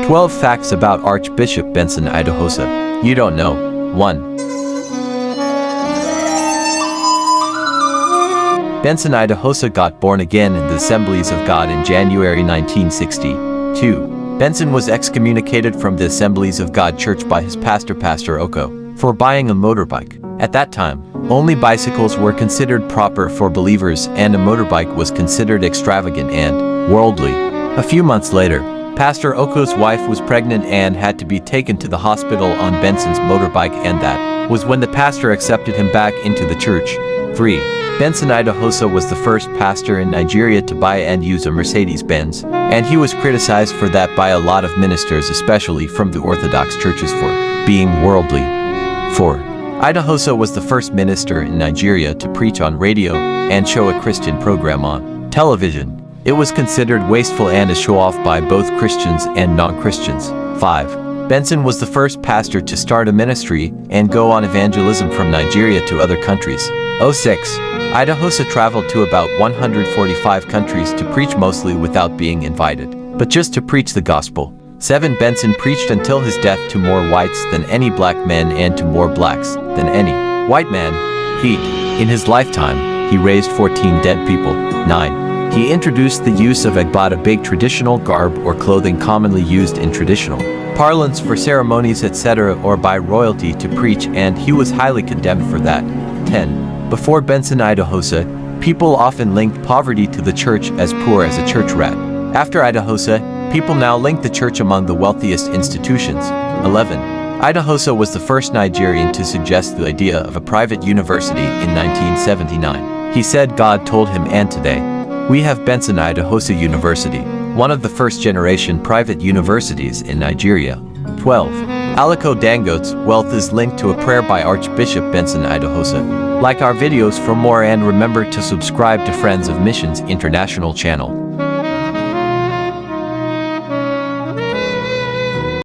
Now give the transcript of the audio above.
12 Facts about Archbishop Benson Idahosa you don't know. 1. Benson Idahosa got born again in the Assemblies of God in January 1960. 2. Benson was excommunicated from the Assemblies of God Church by his pastor, Pastor Oko, for buying a motorbike. At that time, only bicycles were considered proper for believers and a motorbike was considered extravagant and worldly. A few months later, Pastor Oko's wife was pregnant and had to be taken to the hospital on Benson's motorbike, and that was when the pastor accepted him back into the church. 3. Benson Idahosa was the first pastor in Nigeria to buy and use a Mercedes-Benz, and he was criticized for that by a lot of ministers, especially from the Orthodox churches, for being worldly. 4. Idahosa was the first minister in Nigeria to preach on radio and show a Christian program on television. It was considered wasteful and a show-off by both Christians and non-Christians. 5. Benson was the first pastor to start a ministry and go on evangelism from Nigeria to other countries. 6. Idahosa traveled to about 145 countries to preach, mostly without being invited, but just to preach the gospel. 7. Benson preached until his death to more whites than any black man and to more blacks than any white man. In his lifetime, he raised 14 dead people. 9. He introduced the use of agbada, a big traditional garb or clothing commonly used in traditional parlance for ceremonies, etc., or by royalty to preach, and he was highly condemned for that. 10. Before Benson Idahosa, people often linked poverty to the church as poor as a church rat. After Idahosa, people now link the church among the wealthiest institutions. 11. Idahosa was the first Nigerian to suggest the idea of a private university in 1979. He said God told him, and today, we have Benson Idahosa University, one of the first-generation private universities in Nigeria. 12. Aliko Dangote's wealth is linked to a prayer by Archbishop Benson Idahosa. Like our videos for more and remember to subscribe to Friends of Missions International channel.